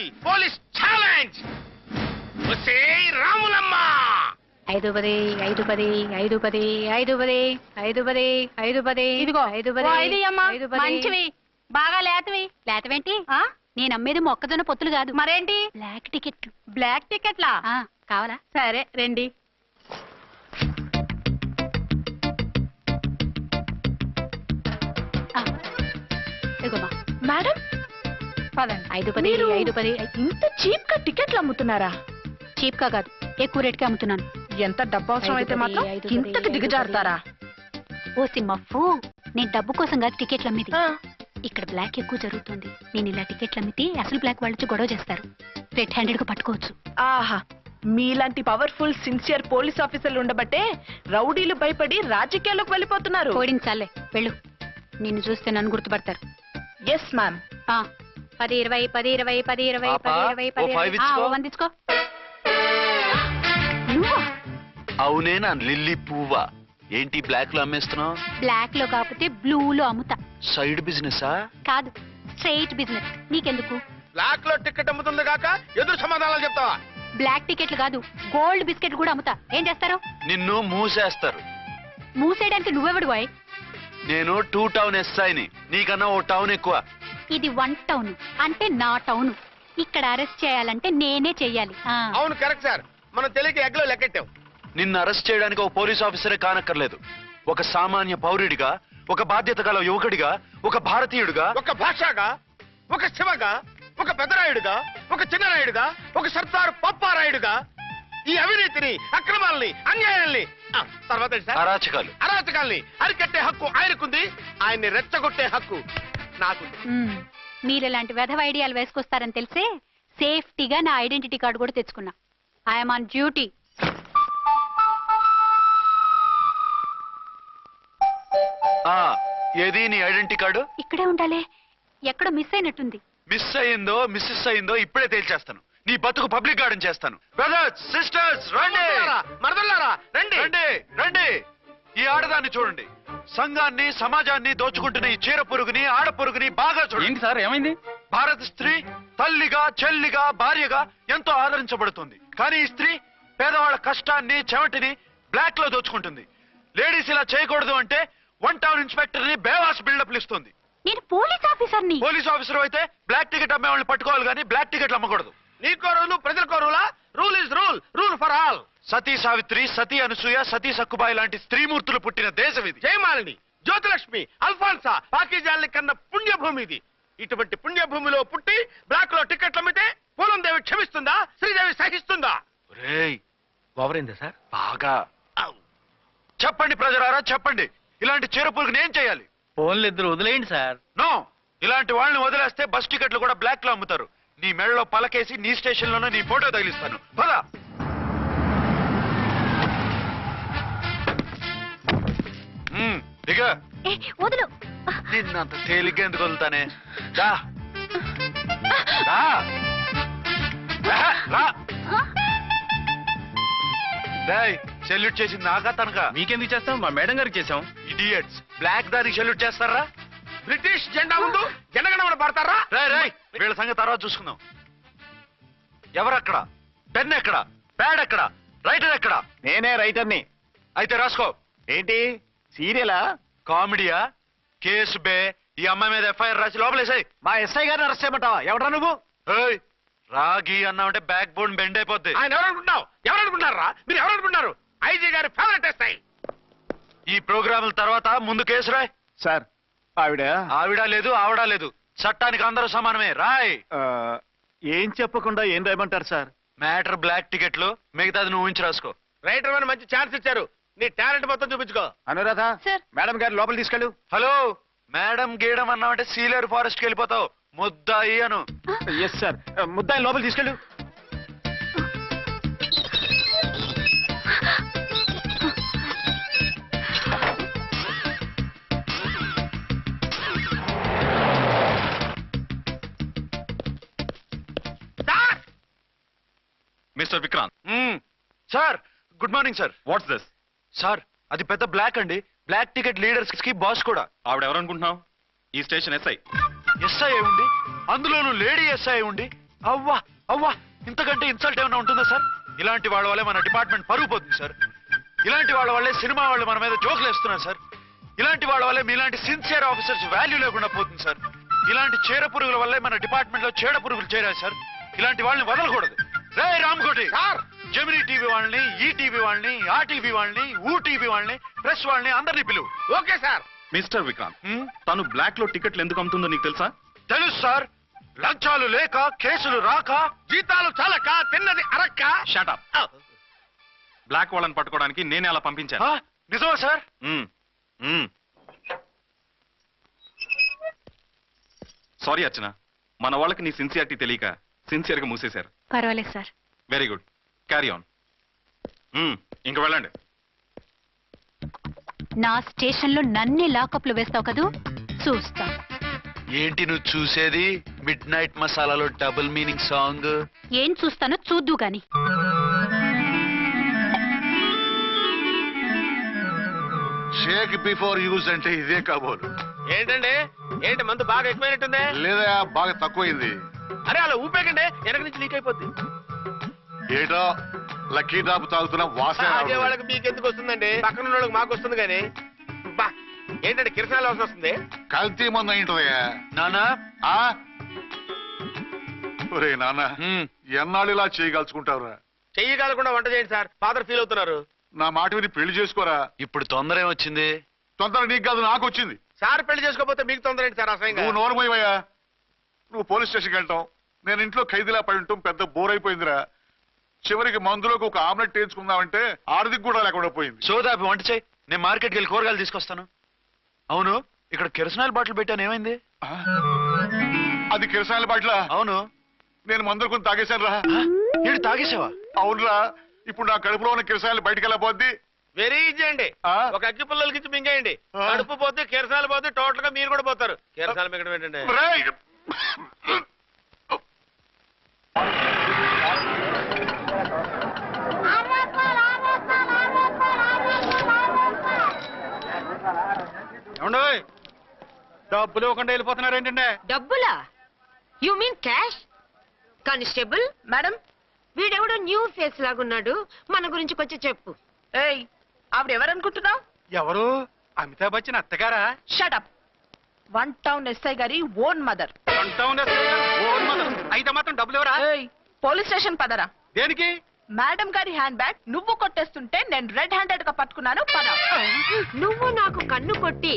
Style police challenge. Ramulamma 5 10 5 10 5 10 5 10 5 10 5 10 ఇదిగో 5 10 మంచివి బాగా లేతవేంటి నేను అమ్మేది మొక్కజొన్న పొత్తులు కాదు మరేంటి బ్లాక్ టికెట్లా కావాలా సరే రండి మేడం 5 10 5 10 ఇంత చీప్ గా టికెట్లు అమ్ముతున్నారా? చీప్ గా కాదు ఎక్కువ రేట్ కి అమ్ముతున్నాను. ఎంత డబ్బు అవసరం అయితే మాత్రం ఇంతకు దిగజారుతారా? ఓ సిమ్మఫు నేను డబ్బు కోసం కాదు టికెట్లు అమ్మేది. ఇక్కడ బ్లాక్ ఎక్కువ జరుగుతుంది. నేను ఇలా టికెట్లు అమ్మితే అసలు బ్లాక్ వాళ్ళు గొడవ చేస్తారు. రెడ్ హ్యాండెడ్ గా పట్టుకోవచ్చు. ఆహా మీలాంటి పవర్ఫుల్ సిన్సియర్ పోలీస్ ఆఫీసర్లు ఉండబట్టే రౌడీలు భయపడి రాజకీయాల్లోకి వెళ్ళిపోతున్నారు. ఓడించాలే వెళ్ళు. నిన్ను చూస్తే నన్ను గుర్తుపడతారు. Yes ma'am. 10 20 10 20 10 20 10 20 10 వందించుకో. అవునేనా లిల్లీ పువ్వా? ఏంటి బ్లాక్ లో అమ్మేస్తున్నావు? బ్లాక్ లో కాకపోతే బ్లూ లో అమ్ముతా. సైడ్ బిజినెస్ కాదు స్ట్రైట్ బిజినెస్. నీకెందుకు? బ్లాక్ లో టికెట్ అమ్ముతుంది కాక ఎదురు సమాధానాలు చెప్తావా? బ్లాక్ టికెట్లు కాదు గోల్డ్ బిస్కెట్ కూడా అమ్ముతా. ఏం చేస్తారు? నిన్ను మూసేస్తారు. మూసేయడానికి నువ్వెవడు బాయ్? నేను 2 టౌన్ ఎస్ఐని. నీకన్నా ఓ టౌన్ ఎక్కువ. ఇది 1 టౌన్ అంటే నా టౌన్. ఇక్కడ అరెస్ట్ చేయాలంటే నేనే చెయ్యాలి. అవును కరెక్ట్ సార్. మనం తెలియక ఎగ్లో లెక్కెట్టాం. నిన్ను అరెస్ట్ చేయడానికి ఒక పోలీస్ ఆఫీసరే కానక్కర్లేదు. ఒక సామాన్య పౌరుడిగా, ఒక బాధ్యత గల యువకుడిగా, ఒక భారతీయుడిగా, ఒక భాషగా, ఒక శివగా, ఒక పెద్దరాయుడుగా, ఒక చిన్నరాయుడుగా, ఒక సర్దార్ పప్పారాయుడుగా ఈ అవినీతిని, అక్రమాలని, అన్యాయాల్ని తర్వాత అరాచకాల్ని అరికట్టే హక్కు ఆయనకుంది. ఆయన్ని రెచ్చగొట్టే హక్కు నాకు. మీరు ఇలాంటి వెధవ ఐడియాలు వేసుకొస్తారని తెలిసే సేఫ్టీగా నా ఐడెంటిటీ కార్డు కూడా తెచ్చుకున్నా. I'm on duty. ఏది నీ ఐడెంటిటీ కార్డు? ఇక్కడే ఉండాలి. ఎక్కడో మిస్ అయినట్టుంది. మిస్ అయిందో మిస్సెస్ అయిందో ఇప్పుడే తేల్చేస్తాను. నీ బతుకు పబ్లిక్ గార్డెన్ చేస్తాను. బ్రదర్స్ సిస్టర్స్ రండి, మరదల్లారా రండి రండి రండి. ఈ ఆడదాన్ని చూడండి. సంఘాన్ని సమాజాన్ని దోచుకుంటున్న ఈ చీర పురుగుని, ఆడ పురుగుని బాగా చూడండి. సార్ ఏమైంది? భారత స్త్రీ తల్లిగా, చెల్లిగా, భార్యగా ఎంతో ఆదరించబడుతుంది. కానీ ఈ స్త్రీ పేదవాళ్ల కష్టాన్ని, చెమటిని బ్లాక్ లో దోచుకుంటుంది. లేడీస్ ఇలా చేయకూడదు అంటే 1 టౌన్ ఇన్స్పెక్టర్ ని బేవాస్ బిల్డప్ ఇస్తుంది. నేను పోలీస్ ఆఫీసర్ని. పోలీస్ ఆఫీసర్ అయితే బ్లాక్ టికెట్ అమ్మే వాళ్ళని పట్టుకోవాలి కానీ బ్లాక్ టికెట్లు అమ్మకూడదు. నీకో రూలు ప్రజలకో రూలా? Rule is rule, rule for all. Sati Savitri, Sati Anasuya, Sati Sakkubai లాంటి స్త్రీమూర్తులు పుట్టిన దేశం ఇది. జయమాలిని, జ్యోతిలక్ష్మి, అల్ఫాన్సా, పాకిజాల్ని కన్న పుణ్యభూమి ఇది. ఇటువంటి పుణ్యభూమిలో పుట్టి బ్లాక్ లో టికెట్లు అమ్మితే పూలందేవి క్షమిస్తుందా? శ్రీదేవి సహిస్తుందా? ఓవరైందా సార్? బాగా చెప్పండి ప్రజలారా, చెప్పండి. ఇలాంటి చీరపులకు నేను చేయాలి? ఫోన్లు ఇద్దరు వదిలేయండి సార్. నో, ఇలాంటి వాళ్ళని వదిలేస్తే బస్ టికెట్లు కూడా బ్లాక్ లో అమ్ముతారు. నీ మెడలో పలకేసి నీ స్టేషన్ లోనే నీ ఫోటో తగిలిస్తాను. పదా దిగా. వదులు. నిన్నంత తేలిగ్గా ఎందుకు వదులుతానే? సెల్యూట్ చేసింది నాకా తనకా? మీకెందుకు చేస్తాం? మా మేడం గారికి చేసాం. ఇడియట్స్, బ్లాక్ దానికి సెల్యూట్ చేస్తారా? బ్రిటిష్ జెండా ముందు జనగణమన పడతారా? వీళ్ళ సంగతి తర్వాత చూసుకుందాం. ఎవరక్కడ? పెన్ ఎక్కడ? ప్యాడ్ ఎక్కడ? రైటర్ ఎక్కడ? నేనే రైటర్ని. అయితే రాసుకో. ఏంటి సీరియలా? కామెడీయా? కేసు బే. ఈ అమ్మాయి మీద ఎఫ్ఐఆర్ రాసి లోపలేసాయి. మా ఎస్ఐ గారిని అరెస్ట్ చేయమంటావా? ఎవడా నువ్వు? రాగి అన్నామంటే బ్యాక్ బోన్ బెండ్ అయిపోద్ది. ఆయన ఎవరనుకుంటున్నారా? మీరు ఎవరనుకుంటున్నారు? ఐజీ గారి ఫేవరెట్ ఎస్ఐ. ఈ ప్రోగ్రాముల తర్వాత ముందు కేసు రాయ్. సార్ ఆవిడ లేదు, ఆవిడ లేదు. చట్టానికి అందరూ సమానమే. రాయ్. ఏం చెప్పకుండా ఏం రాయమంటారు సార్? మ్యాటర్ బ్లాక్ టికెట్లు, మిగతాది నువ్వు ఉంచి రాసుకో. రైటర్ అని మంచి ఛాన్స్ ఇచ్చారు. నీ టాలెంట్ మొత్తం చూపించుకో. అనురాధ, మేడం గారు లోపల తీసుకెళ్ళు. హలో, మేడం గీయడం అన్నామంటే సీలేరు ఫారెస్ట్ కి వెళ్ళిపోతావు. ముద్దాయి అను. ఎస్ సార్, ముద్దాయి లోపల తీసుకెళ్ళు. Mister Vikrant. Sir, good morning sir. What's this? Sir, అది పెద్ద బ్లాక్ అండి. బ్లాక్ టికెట్ లీడర్స్ కి బాస్ కూడా. ఆవిడ ఎవరనుకుంటున్నావు? ఈ స్టేషన్ ఎస్ఐ. ఎస్ఐ ఉండి, అందులోనూ లేడీ ఎస్ఐ ఉండి అవ్వా అవ్వా ఇంతకంటే ఇన్సల్ట్ ఏమైనా ఉంటుందా సార్? ఇలాంటి వాళ్ళ వల్లే మన డిపార్ట్మెంట్ పరుగు పోతుంది సార్. ఇలాంటి వాళ్ళ వల్లే సినిమా వాళ్ళు మన మీద జోకులు వేస్తున్నారు సార్. ఇలాంటి వాళ్ళ వల్లే మీలాంటి సిన్సియర్ ఆఫీసర్స్ వాల్యూ లేకుండా పోతుంది సార్. ఇలాంటి చీడ పురుగుల వల్లే మన డిపార్ట్మెంట్ లో చీడ పురుగులు చేరారు సార్. ఇలాంటి వాళ్ళని వదలకూడదు. రే రామ్కోటి సార్, జెమినీ టీవీ వాళ్ళని, ఈ టీవీ వాళ్ళని, ఆ టీవీ వాళ్ళని, ఊ టీవీ వాళ్ళని, ప్రెస్ వాళ్ళని అందరినీ పిలువు. Okay sir. మిస్టర్ విక్రాంత్, తను బ్లాక్ లో టికెట్లు ఎందుకు అమ్ముతుందో నీకు తెలుసా? తెలుసు సార్. లంచాలు లేక, కేసులు రాక, జీతాలు చాలక, తిన్నది అరక్క. షటప్. బ్లాక్ వాళ్ళని పట్టుకోవడానికి నేనే అలా పంపించాను. ఆ, నిజమా సార్? సారీ అర్చన, మన వాళ్ళకి నీ సిన్సియారిటీ తెలియక సిన్సియర్ గా మూసేశారు. పర్వాలేదు sir. Very good, carry on. ఇంక వెళ్ళండి. నా స్టేషన్ లో నన్నే లాకప్ లో వేస్తావు కదూ, చూస్తా. ఏంటి నువ్వు చూసేది? మిడ్ నైట్ మసాలాలో డబుల్ మీనింగ్ సాంగ్. ఏం చూస్తానో చూద్దు గాని. షేక్ బిఫోర్ యూజ్ అంటే ఇదే కాబోలు. ఏంటండి, ఏంటి మందు బాగా ఎక్కువైనట్టుందే? లేదా బాగా తక్కువైంది. అరే అలా ఊపేకండి, వెనక నుంచి లీక్ అయిపోద్ది. ఏటో లక్కీ డ్రాప్ తాగుతున్న వాసన అదే రావడం. వాళ్ళకి మీకు ఎందుకు వస్తుందండి, పక్కన ఉన్న వాళ్ళకి మాకు వస్తుంది కానీ. బా ఏంటంటే కిరసనాలు అవసరం వస్తుంది. కల్తీ మందు అయింటదయ్యా. నానా ఆ? ఒరే నాన్న, ఎన్నాళ్ళు ఇలా చేయగలుచుకుంటావురా? చెయ్యగలకుండా వంట చేయండి సార్, ఫాదర్ ఫీల్ అవుతున్నారు. నా మాట విని పెళ్లి చేసుకోరా. ఇప్పుడు తొందర ఏమొచ్చింది? తొందర నీకు కాదు, నాకు వచ్చింది. సార్ పెళ్లి చేసుకోకపోతే మీకు తొందర ఏంటి సార్? అసహ్యంగా. నువ్వు నోరుమోయవయ్యా. నువ్వు పోలీస్ స్టేషన్కి వెళ్తాం, నేను ఇంట్లో ఖైదీలా పడి ఉంటాం. పెద్ద బోర్ అయిపోయిందిరా. చివరికి మందులోకి ఒక ఆమ్లెట్ వేయించుకుందామంటే ఆర్థిక కూడా లేకుండా పోయింది. సోదాపి వంట చేయి, నేను మార్కెట్కి వెళ్ళి కూరగాయలు తీసుకొస్తాను. అవును, ఇక్కడ కిరసనాయిల్ బాటిల్ పెట్టాను, ఏమైంది? ఆ? అది కిరసాయల బాట్ల. అవును. నేను మందులు కొని తాగేశాను రా. ఏడు తాగేసావా? అవునురా. ఇప్పుడు నా కడుపులో ఉన్న కిరసాయలు బయటికి వెళ్ళబోద్ది. వెరీ ఈజీ అండి. ఆ? ఒక అగ్గి పుల్లలకి ఇచ్చి మింగేయండి, ఆ. కడుపు పోతే కిరసాలు పోతే టోటల్ గా మీరు కూడా పోతారు. కిరసాలు మింగడం ఏంటండి? రేయ్! ఏమండోయ్, డబ్బులు ఇవ్వకుండా వెళ్ళిపోతున్నారు ఏంటంటే? డబ్బులా? You mean cash? Constable madam, వీడెవడో న్యూ ఫేస్ లాగున్నాడు, మన గురించి కొంచెం చెప్పు. ఏయ్, ఆవిడెవరనుకుంటున్నావు? ఎవరు? అమితాబ్ బచ్చన్ అత్తగారా? షటప్. 1 టౌన్ ఎస్ఐ గారి ఓన్ మదర్. అయితే మాత్రం డబ్బులు ఎవరా? ఏయ్, పోలీస్ స్టేషన్ పదరా. దేనికి? మేడం గారి హ్యాండ్ బ్యాగ్ నువ్వు కొట్టేస్తుంటే నేను రెడ్ హ్యాండెడ్ గా పట్టుకున్నాను. పద. నువ్వు నాకు కన్ను కొట్టి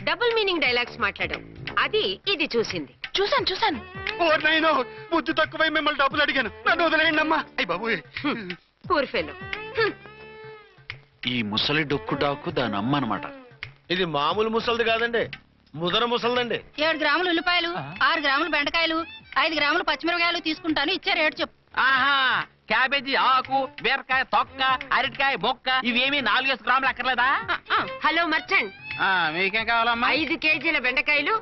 డబుల్ మీనింగ్ డైలాగ్స్ మాట్లాడావు, అది ఇది చూసింది. చూసాను. ఓర్నైనా బుద్ధి తక్కువై మిమ్మల్ని డబ్బులు అడిగాను, నన్ను వదిలేయండి అమ్మా. అయ్యి బాబు, పూర్ ఫెలో. ఈ ముసలి డొక్కు డాకు దాని అమ్మ అనమాట. ఇది మామూలు ముసలిది కాదండి, ముదర ముసలిదండి. 7 గ్రాములు ఉల్లిపాయలు, 6 గ్రాములు బెండకాయలు, 5 గ్రాములు పచ్చిమిరపకాయలు తీసుకుంటాను. ఇచ్చే రేటు చెప్పు. ఆహా, క్యాబేజీ ఆకు, బీరకాయ తొక్క, అరటికాయ బొక్క, ఇవేమి 4 గ్రాములు అక్కర్లేదా? హలో మర్చండ్, మీకేం కావాలమ్మా? 5 కేజీల బెండకాయలు,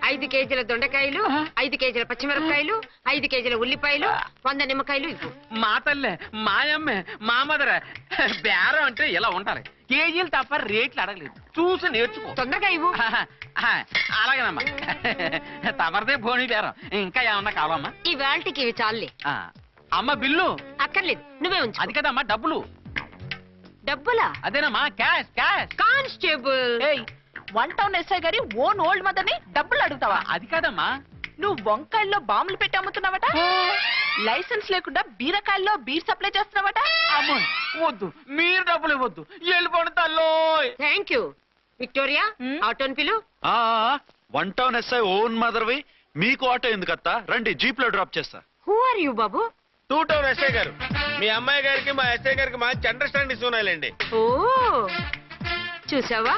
5 కేజీల దొండకాయలు, 5 కేజీల పచ్చిమిరపకాయలు, 5 కేజీల ఉల్లిపాయలు, 100 నిమ్మకాయలు ఇవ్వు. మా తల్లే, మాయమ్మే, మా మదర. బేరం అంటే ఇలా ఉండాలి. కేజీలు తప్ప రేట్లు అడగలేదు, చూసి నేర్చుకో. తొందరగా ఇవ్వు. అలాగేనమ్మా. తమరిదే భోని బేరం. ఇంకా ఏమన్నా కావాలమ్మా? ఈ వేల్టికి ఇవి చాలులే. అమ్మ బిల్లు అక్కర్లేదు, నువ్వే ఉంచు. అది కదమ్మా డబ్బులు. డబ్బులా? అదేనమ్మా, క్యాష్ క్యాష్. కానిస్టేబుల్, ఏయ్, 1 టౌన్ ఎస్ఐ గారి ఓన్ ఓల్డ్ మదర్ ని డబ్బులు అడుగుతావా? అది కాదమ్మా. నువ్వు వంకాయల్లో బాంబులు పెట్టి అమ్ముతున్నావట, లైసెన్స్ లేకుండా బీరకాయల్లో బీర్ సప్లై చేస్తున్నావట. అమ్మో, వద్దు, మీరు డబ్బులు ఇవ్వద్దు, వెళ్ళిపోండి తల్లో. Thank you. విక్టోరియా, ఆటోన్ పిలు. 1 టౌన్ ఎస్ఐ ఓన్ మదర్వి, మీకు ఆటో ఎందుకత్తా? రండి, జీప్ లో డ్రాప్ చేస్తా. హూ ఆర్ యూ బాబు? 2 టౌన్ ఎస్ఐ గారు, మీ అమ్మాయి గారికి మా ఎస్ఐ గారికి మంచి అండర్స్టాండింగ్ ఉన్నాయండి. ఓ, చూసావా,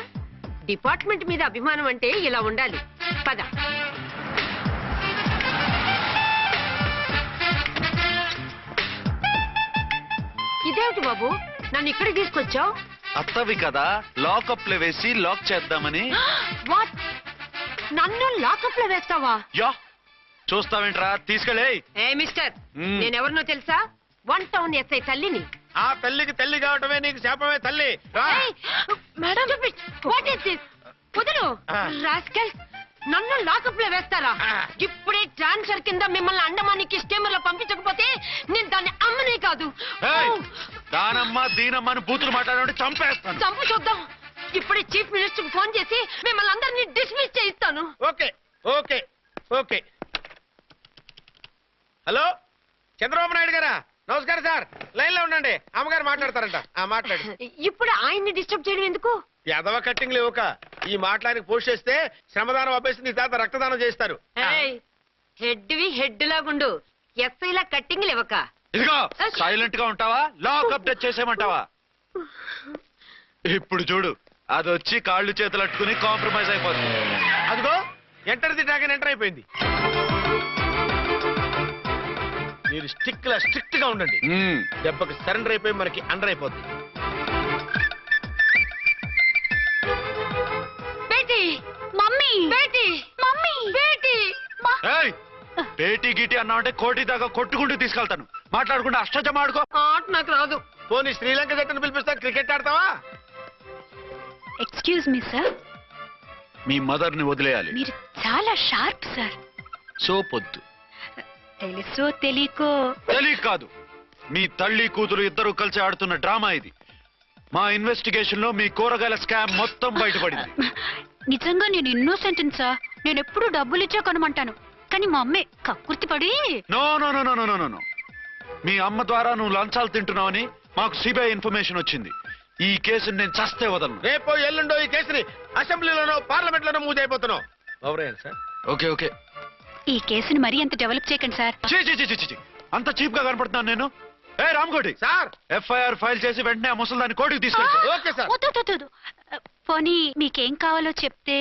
డిపార్ట్మెంట్ మీద అభిమానం అంటే ఇలా ఉండాలి. పద. ఇదేమిటి బాబు, నన్ను ఇక్కడికి తీసుకొచ్చావు? అత్తవి కదా, లాకప్ లో వేసి లాక్ చేద్దామని. వాట్? నన్ను లాకప్ లో వేస్తావా? యా, చూస్తావేంట్రా, తీసుకెళ్ళే. ఏ మిస్టర్, నేనెవరినో తెలుసా? 1 టౌన్ ఎస్ఐ తల్లిని. ఆ తల్లికి తల్లి కావటమే నీకు శాపమే తల్లి. రా. Madam, what is this? వదులు. రాస్కల్, నన్ను లాకప్ లో వేస్తారా? ఇప్పుడే ట్రాన్స్ఫర్ కింద మిమ్మల్ని అండమానికి స్టీమర్ లో పంపించకపోతే నేను దాన్ని అమ్మనే కాదు. దానమ్మ దీనమ్మని బూతులు మాట్లాడే చంపేస్తాను. చంపు చూద్దాం. ఇప్పుడే చీఫ్ మినిస్టర్ కు ఫోన్ చేసి మిమ్మల్ని అందరినీ డిస్మిస్ చేయిస్తాను. Okay okay okay. Hello Chandrababu Naidu గారా? నమస్కారం సార్. లైన్ లో ఉండండి, అమ్మగారు మాట్లాడతారంట. మాట్లాడు. ఇప్పుడు ఆయన్ని డిస్టర్బ్ చేయడం ఎందుకు? ఎదవ కట్టింగ్ లేవుక ఈ మాట్లాడికి పోస్ట్ చేస్తే శ్రమదానం అభ్యసి నీ తాత రక్తదానం చేస్తారు. హెడ్ లాగుండు. ఎస్ఐ లా కట్టింగ్ లేవక. ఇదిగో సైలెంట్ గా ఉంటావా? లాక్ అప్డేట్ చేసేయమంటావా? ఇప్పుడు చూడు, అది వచ్చి కాళ్ళు చేతులు అట్టుకుని కాంప్రమైజ్ అయిపోతుంది. అదిగో ఎంటర్ ది డ్రాగన్ ఎంటర్ అయిపోయింది. మీరు స్ట్రిక్ట్ గా ఉండండి. దెబ్బకి సరెండర్ అయిపోయి మనకి అండర్ అయిపోద్ది. మమ్మీ బేటీ మమ్మీ బేటీ పేటీ గీటీ అన్నావంటే కోటి దాకా కొట్టుకుంటూ తీసుకెళ్తాను. మాట్లాడకుండా అష్టజమ ఆడుకో. ఆట నాకు రాదు. పోనీ శ్రీలంక జట్టును పిలిపిస్తా, క్రికెట్ ఆడతావా? ఎక్స్క్యూజ్ మీ సార్, మీ మదర్ ని వదిలేయాలి. మీరు చాలా షార్ప్ సార్. సోపొద్దు. తెలుసో తెలియకో. తెలియక కాదు, మీ తల్లి కూతురు ఇద్దరు కలిసి ఆడుతున్న డ్రామా ఇది. మా ఇన్వెస్టిగేషన్ లో మీ కూరగాయల స్కామ్ మొత్తం బయటపడింది. నిజంగా నేను ఇన్నోసెంట్ సార్. నేను ఎప్పుడు డబ్బులు ఇచ్చా కొనమంటాను, కానీ మా అమ్మే కక్కుర్తి పడి. No no no no no no no. మీ అమ్మ ద్వారా నువ్వు లంచాలు తింటున్నావని మాకు సిబిఐ ఇన్ఫర్మేషన్ వచ్చింది. ఈ కేసుని నేను చస్తే వదలను. రేపో ఎల్లుండో ఈ కేసుని అసెంబ్లీలోనో పార్లమెంట్ లోనో మూవ్ అయిపోతున్నావు. Sir okay okay. ఈ కేసుని మరీ అంత డెవలప్ చేయకండి సార్. అంత చీప్ గా కనపడుతున్నాను నేను? ఏ రామ్కోటి సార్, ఎఫ్ఐఆర్ ఫైల్ చేసి వెంటనే ఆ ముసలిదాన్ని కోర్టుకి తీసుకెళ్తా. Okay sir. పోనీ మీకేం కావాలో చెప్తే.